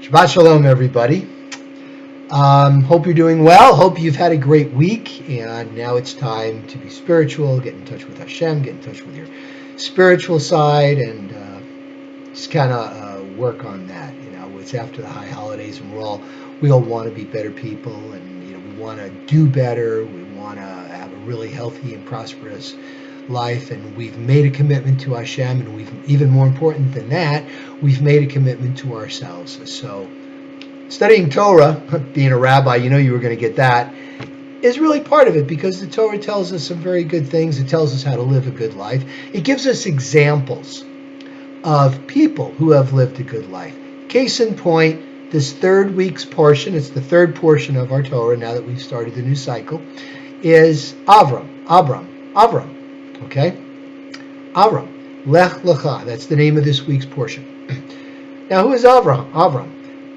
Shabbat Shalom, everybody. Hope you're doing well. Hope you've had a great week. And now it's time to be spiritual, get in touch with HaShem, get in touch with your spiritual side, and just kind of work on that. You know, it's after the high holidays, and we all want to be better people, and we want to do better. We want to have a really healthy and prosperous life, and we've made a commitment to HaShem, and we've, even more important than that, we've made a commitment to ourselves. So studying Torah, being a rabbi, you were going to get that, is really part of it, because the Torah tells us some very good things. It tells us how to live a good life. It gives us examples of people who have lived a good life. Case in point, this third week's portion, it's the third portion of our Torah now that we've started the new cycle, is Abram. Okay? ParashLechL'cha, that's the name of this week's portion. Now, who is Abram?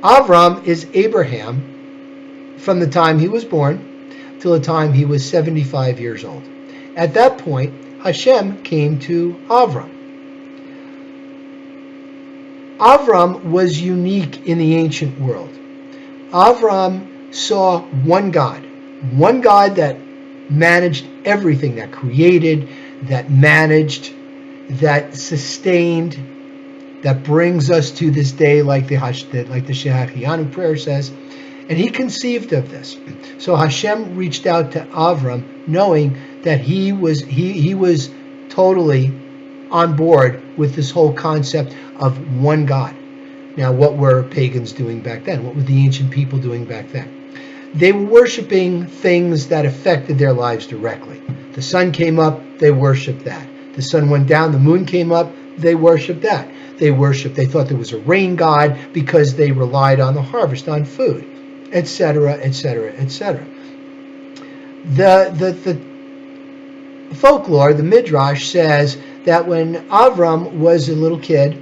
Abram is Abraham from the time he was born till the time he was 75 years old. At that point, HaShem came to Abram. Abram was unique in the ancient world. Abram saw one God that managed everything, that created, that managed, that sustained, that brings us to this day, like the Shehachiyanu prayer says, and he conceived of this. So Hashem reached out to Avram, knowing that he was totally on board with this whole concept of one God. Now, what were pagans doing back then? What were the ancient people doing back then? They were worshiping things that affected their lives directly. The sun came up, they worshiped that. The sun went down, the moon came up, they worshiped that. They thought there was a rain god because they relied on the harvest, on food, etc., etc., etc. The folklore, the Midrash, says that when Avram was a little kid,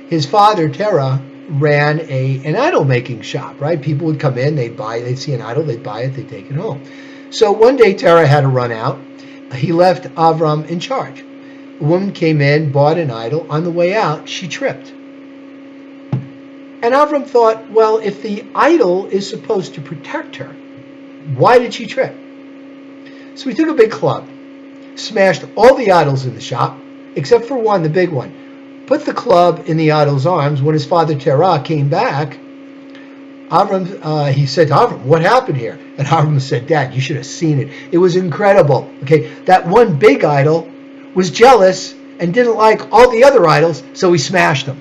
his father, Terah, ran an idol-making shop, right? People would come in, they'd see an idol, they'd buy it, they'd take it home. So one day Terah had to run out. He left Avram in charge. A woman came in, bought an idol. On the way out, she tripped. And Avram thought, well, if the idol is supposed to protect her, why did she trip? So he took a big club, smashed all the idols in the shop, except for one, the big one. Put the club in the idol's arms. When his father Terah came back, he said to Avram, what happened here? And Avram said, Dad, you should have seen it. It was incredible. Okay, that one big idol was jealous and didn't like all the other idols, so he smashed them.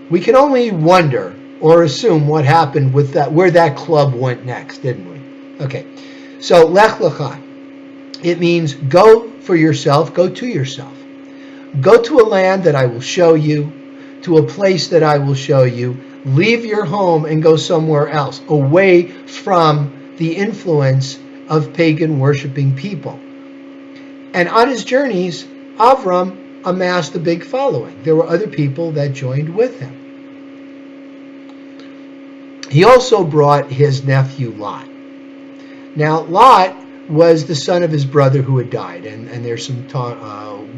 We can only wonder or assume what happened with that, where that club went next, didn't we? Okay, so Lech Lecha, it means go for yourself, go to yourself. Go to a land that I will show you, to a place that I will show you. Leave your home and go somewhere else, away from the influence of pagan worshiping people. And on his journeys, Avram amassed a big following. There were other people that joined with him. He also brought his nephew Lot. Now, Lot was the son of his brother who had died, and there's some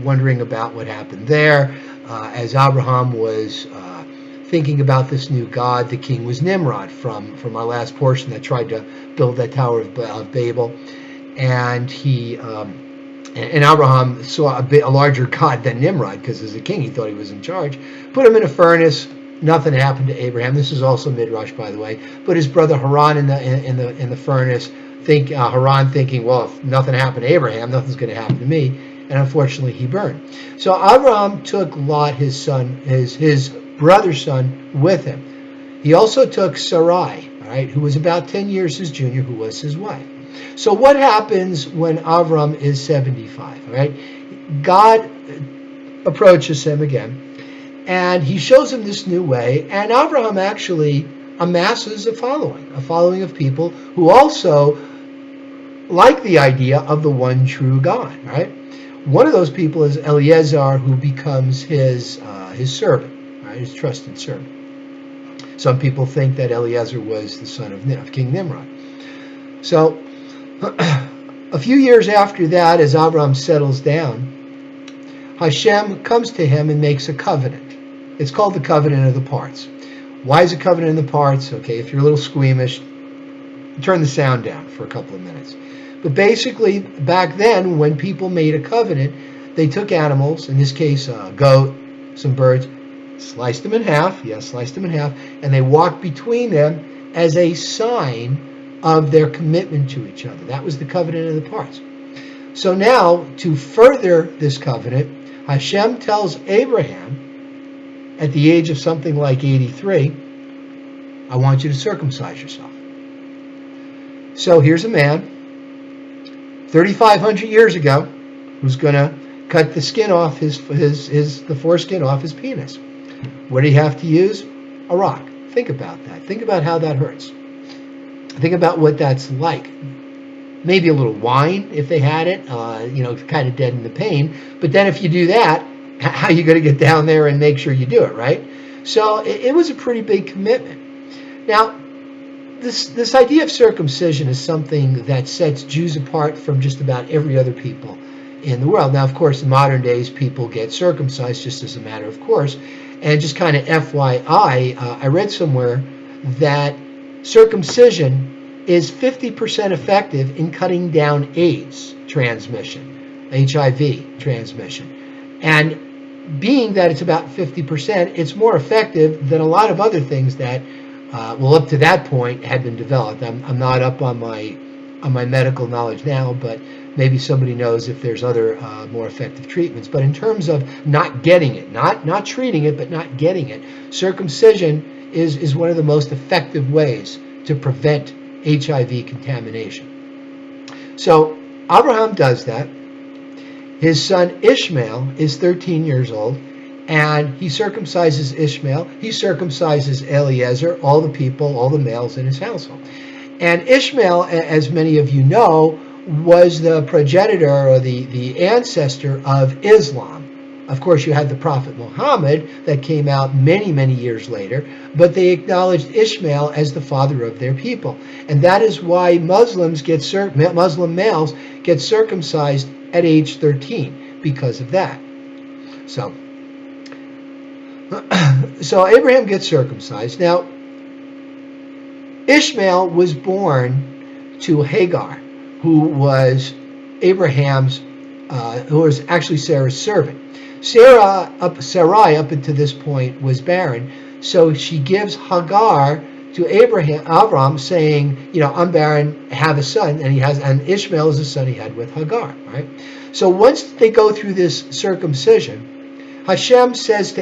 wondering about what happened there. As Abraham was thinking about this new God, the king was Nimrod from our last portion that tried to build that Tower of Babel, and and Abraham saw a larger God than Nimrod, because as a king he thought he was in charge. Put him in a furnace. Nothing happened to Abraham. This is also Midrash, by the way. Put his brother Haran in the furnace. Haran thinking, well, if nothing happened to Abraham, nothing's going to happen to me. And unfortunately, he burned. So Abraham took Lot, his son, his brother's son, with him. He also took Sarai, right, who was about 10 years his junior, who was his wife. So what happens when Avram is 75, right? God approaches him again, and he shows him this new way, and Abraham actually amasses a following of people who also like the idea of the one true God, right? One of those people is Eliezer, who becomes his servant, right? His trusted servant. Some people think that Eliezer was the son of King Nimrod. So a few years after that, as Abram settles down, HaShem comes to him and makes a covenant. It's called the covenant of the parts. Why is it covenant of the parts? Okay, if you're a little squeamish, turn the sound down for a couple of minutes. But basically, back then, when people made a covenant, they took animals, in this case, a goat, some birds, sliced them in half, and they walked between them as a sign of their commitment to each other. That was the covenant of the parts. So now, to further this covenant, HaShem tells Abraham, at the age of something like 83, I want you to circumcise yourself. So here's a man, 3,500 years ago, who's going to cut the skin off the foreskin off his penis. What do you have to use? A rock. Think about that. Think about how that hurts. Think about what that's like. Maybe a little wine if they had it, kind of deaden the pain. But then if you do that, how are you going to get down there and make sure you do it, right? So it was a pretty big commitment. Now, this idea of circumcision is something that sets Jews apart from just about every other people in the world. Now, of course, in modern days, people get circumcised just as a matter of course. And just kind of FYI, I read somewhere that circumcision is 50% effective in cutting down AIDS transmission, HIV transmission. And being that it's about 50%, it's more effective than a lot of other things that, up to that point, had been developed. I'm not up on my medical knowledge now, but maybe somebody knows if there's other more effective treatments. But in terms of not getting it, not treating it, but not getting it, circumcision is one of the most effective ways to prevent HIV contamination. So Abraham does that. His son Ishmael is 13 years old, and he circumcises Ishmael. He circumcises Eliezer, all the people, all the males in his household. And Ishmael, as many of you know, was the progenitor or the ancestor of Islam. Of course, you had the Prophet Muhammad that came out many, many years later, but they acknowledged Ishmael as the father of their people. And that is why Muslim males get circumcised at age 13, because of that. So Abraham gets circumcised. Now, Ishmael was born to Hagar, who was who was actually Sarah's servant. Sarai, up until this point, was barren, so she gives Hagar to Abram, saying, I'm barren, have a son, and Ishmael is the son he had with Hagar, right? So once they go through this circumcision, HaShem says to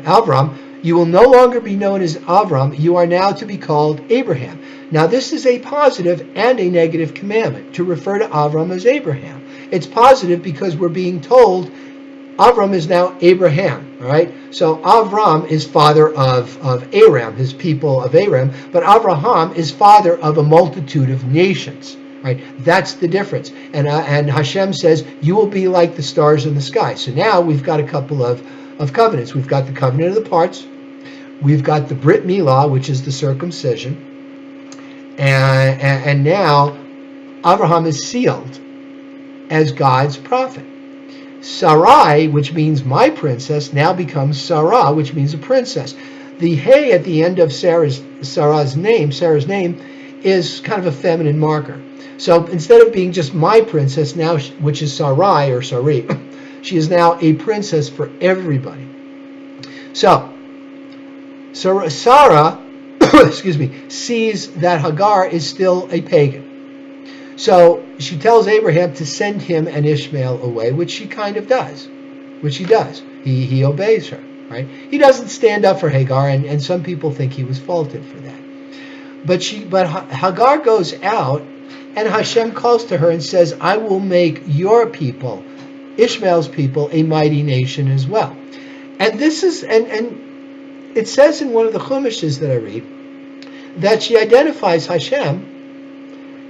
Abram, you will no longer be known as Abram, you are now to be called Abraham. Now this is a positive and a negative commandment, to refer to Abram as Abraham. It's positive because we're being told Abram is now Abraham, all right? So Avram is father of Aram, his people of Aram, but Abraham is father of a multitude of nations, right? That's the difference. And HaShem says, you will be like the stars in the sky. So now we've got a couple of covenants. We've got the covenant of the parts. We've got the Brit Milah, which is the circumcision. And now Abraham is sealed as God's prophet. Sarai, which means my princess, now becomes Sarah, which means a princess. The hey at the end of Sarah's name, is kind of a feminine marker. So instead of being just my princess now, which is Sarai or Sari, she is now a princess for everybody. So Sarah, sees that Hagar is still a pagan. So she tells Abraham to send him and Ishmael away, which she kind of does, He obeys her, right? He doesn't stand up for Hagar, and some people think he was faulted for that. But Hagar goes out, and Hashem calls to her and says, I will make your people, Ishmael's people, a mighty nation as well. And this is, and it says in one of the Chumashes that I read, that she identifies Hashem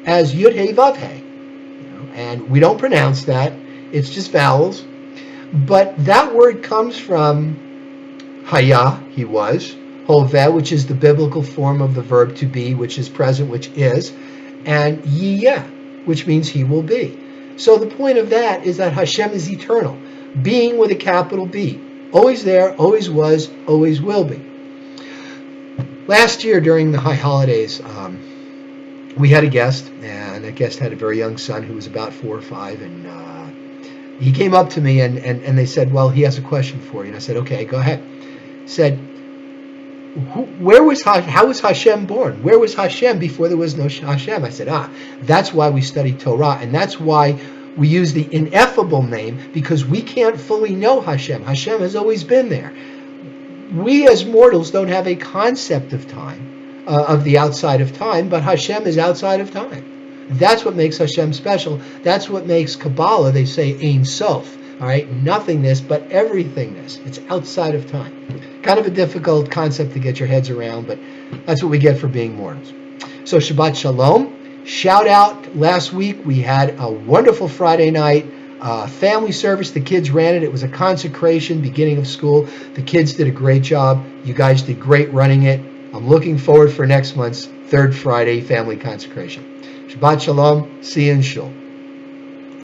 as Yud Hey Vav Hey, and we don't pronounce that; it's just vowels. But that word comes from Haya, he was, Hoveh, which is the biblical form of the verb to be, which is present, which is, and Yiyeh, which means he will be. So the point of that is that Hashem is eternal, being with a capital B. Always there, always was, always will be. Last year during the high holidays, we had a guest, and that guest had a very young son who was about 4 or 5, and he came up to me and they said, well, he has a question for you. And I said, okay, go ahead. He said, how was HaShem born? Where was HaShem before there was no HaShem? I said, that's why we study Torah, and that's why we use the ineffable name, because we can't fully know HaShem. HaShem has always been there. We as mortals don't have a concept of time, of the outside of time, but HaShem is outside of time. That's what makes HaShem special. That's what makes Kabbalah, they say, Ein Sof. All right, nothingness, but everythingness. It's outside of time. Kind of a difficult concept to get your heads around, but that's what we get for being mortals. So Shabbat Shalom. Shout out, last week we had a wonderful Friday night family service. The kids ran it. It was a consecration, beginning of school. The kids did a great job. You guys did great running it. I'm looking forward for next month's third Friday family consecration. Shabbat Shalom. See you in Shul.